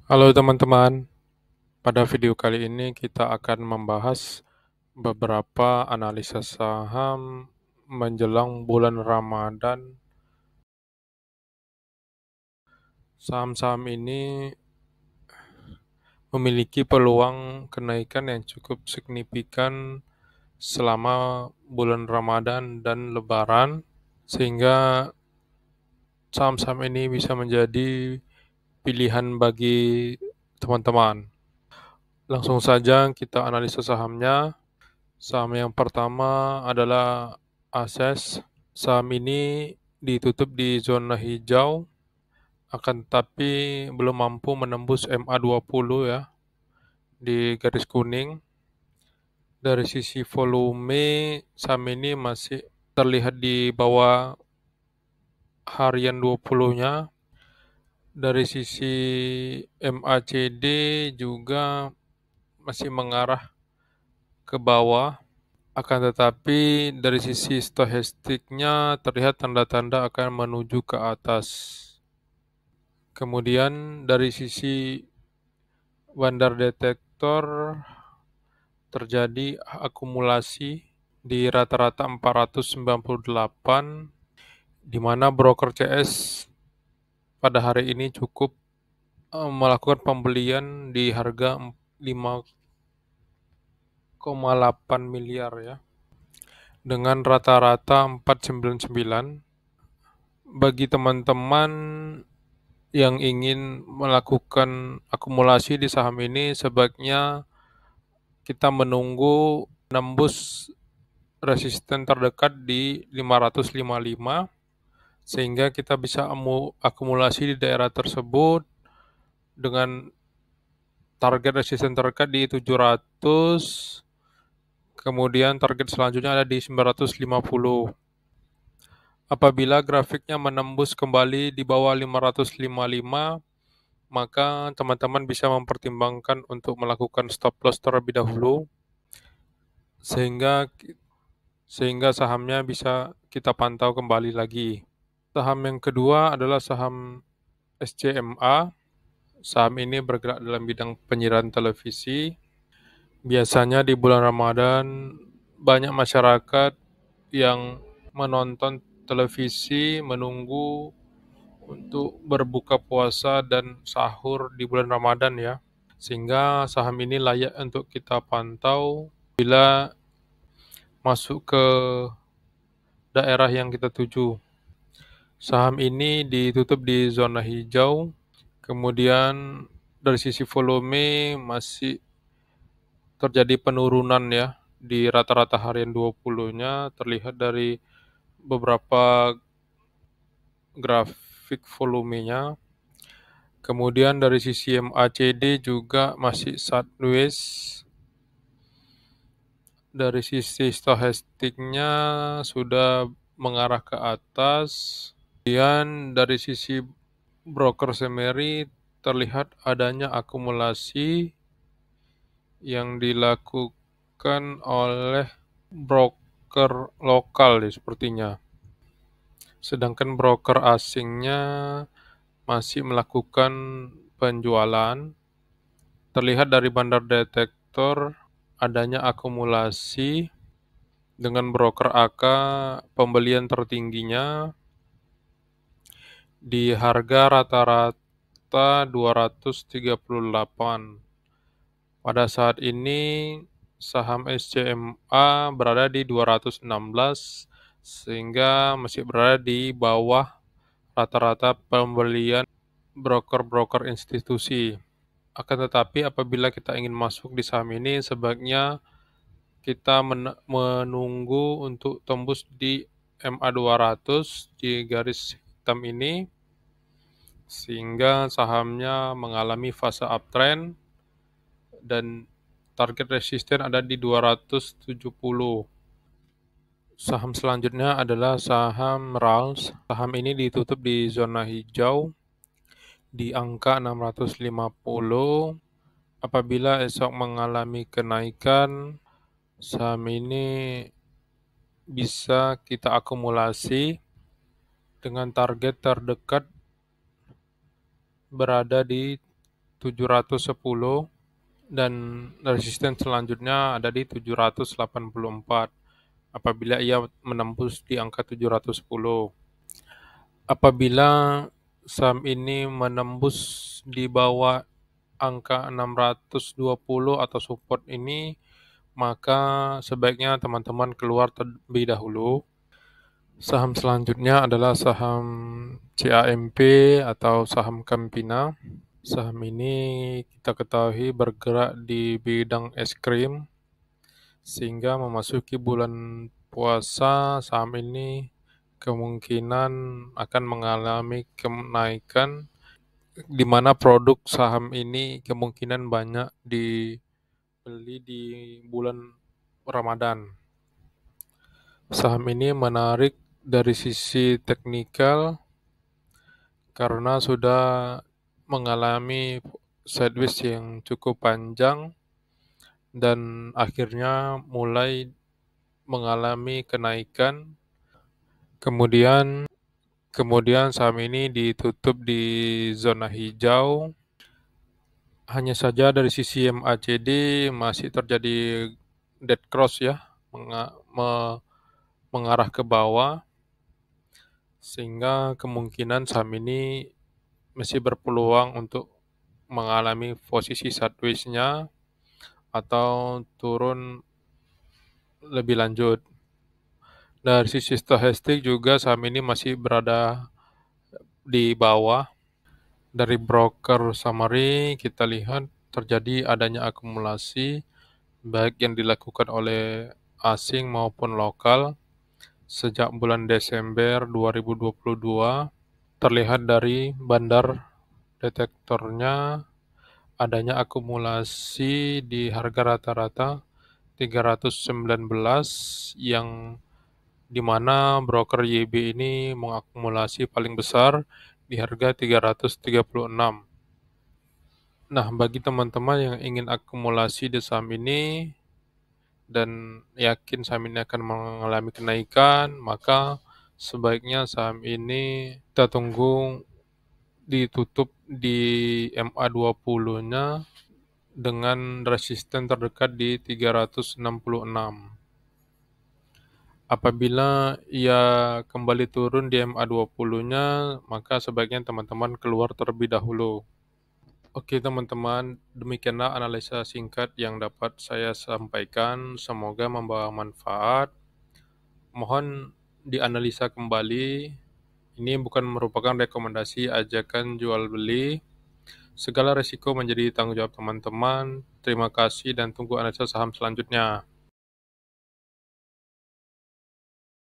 Halo teman-teman, pada video kali ini kita akan membahas beberapa analisa saham menjelang bulan Ramadan. Saham-saham ini memiliki peluang kenaikan yang cukup signifikan selama bulan Ramadan dan Lebaran, sehingga saham-saham ini bisa menjadi pilihan bagi teman-teman. Langsung saja kita analisa sahamnya. Saham yang pertama adalah Ases. Saham ini ditutup di zona hijau, akan tetapi belum mampu menembus MA20 ya, di garis kuning. Dari sisi volume, saham ini masih terlihat di bawah harian 20-nya. Dari sisi MACD juga masih mengarah ke bawah. Akan tetapi dari sisi stohastiknya terlihat tanda-tanda akan menuju ke atas. Kemudian dari sisi bandar detektor terjadi akumulasi di rata-rata 498, di mana broker CS pada hari ini cukup melakukan pembelian di harga 5,8 miliar ya, dengan rata-rata 499. Bagi teman-teman yang ingin melakukan akumulasi di saham ini, sebaiknya kita menunggu menembus resisten terdekat di 555, sehingga kita bisa akumulasi di daerah tersebut dengan target resisten terdekat di 700, kemudian target selanjutnya ada di 950. Apabila grafiknya menembus kembali di bawah 555, maka teman-teman bisa mempertimbangkan untuk melakukan stop loss terlebih dahulu, sehingga sahamnya bisa kita pantau kembali lagi. Saham yang kedua adalah saham SCMA. Saham ini bergerak dalam bidang penyiaran televisi. Biasanya di bulan Ramadan banyak masyarakat yang menonton televisi menunggu untuk berbuka puasa dan sahur di bulan Ramadan ya. Sehingga saham ini layak untuk kita pantau bila masuk ke daerah yang kita tuju. Saham ini ditutup di zona hijau, kemudian dari sisi volume masih terjadi penurunan ya di rata-rata harian 20-nya, terlihat dari beberapa grafik volumenya. Kemudian dari sisi MACD juga masih sideways. Dari sisi stohastiknya sudah mengarah ke atas. Kemudian dari sisi broker summary terlihat adanya akumulasi yang dilakukan oleh broker lokal ya sepertinya. Sedangkan broker asingnya masih melakukan penjualan. Terlihat dari bandar detektor adanya akumulasi dengan broker AK pembelian tertingginya di harga rata-rata 238. Pada saat ini saham SCMA berada di 216, sehingga masih berada di bawah rata-rata pembelian broker-broker institusi. Akan tetapi apabila kita ingin masuk di saham ini, sebaiknya kita menunggu untuk tembus di MA200 di garis hitam ini, sehingga sahamnya mengalami fase uptrend dan target resisten ada di 270. Saham selanjutnya adalah saham RALS. Saham ini ditutup di zona hijau di angka 650. Apabila esok mengalami kenaikan, saham ini bisa kita akumulasi dengan target terdekat berada di 710 dan resisten selanjutnya ada di 784 apabila ia menembus di angka 710. Apabila saham ini menembus di bawah angka 620 atau support ini, maka sebaiknya teman-teman keluar terlebih dahulu. Saham selanjutnya adalah saham CAMP atau saham Campina. Saham ini kita ketahui bergerak di bidang es krim, sehingga memasuki bulan puasa saham ini kemungkinan akan mengalami kenaikan, di mana produk saham ini kemungkinan banyak dibeli di bulan Ramadan. Saham ini menarik dari sisi teknikal karena sudah mengalami sideways yang cukup panjang dan akhirnya mulai mengalami kenaikan. Kemudian saham ini ditutup di zona hijau. Hanya saja dari sisi MACD masih terjadi dead cross ya, mengarah ke bawah, sehingga kemungkinan saham ini masih berpeluang untuk mengalami posisi sideways-nya atau turun lebih lanjut. Dari sisi stochastik juga saham ini masih berada di bawah. Dari broker summary kita lihat terjadi adanya akumulasi baik yang dilakukan oleh asing maupun lokal sejak bulan Desember 2022. Terlihat dari bandar detektornya adanya akumulasi di harga rata-rata 319 yang di mana broker YB ini mengakumulasi paling besar di harga 336. Nah, bagi teman-teman yang ingin akumulasi di saham ini dan yakin saham ini akan mengalami kenaikan, maka sebaiknya saham ini kita tunggu ditutup di MA20-nya dengan resisten terdekat di 366. Apabila ia kembali turun di MA20-nya, maka sebaiknya teman-teman keluar terlebih dahulu. Oke teman-teman, demikianlah analisa singkat yang dapat saya sampaikan. Semoga membawa manfaat. Mohon dianalisa kembali. Ini bukan merupakan rekomendasi ajakan jual beli. Segala risiko menjadi tanggung jawab teman-teman. Terima kasih dan tunggu analisa saham selanjutnya.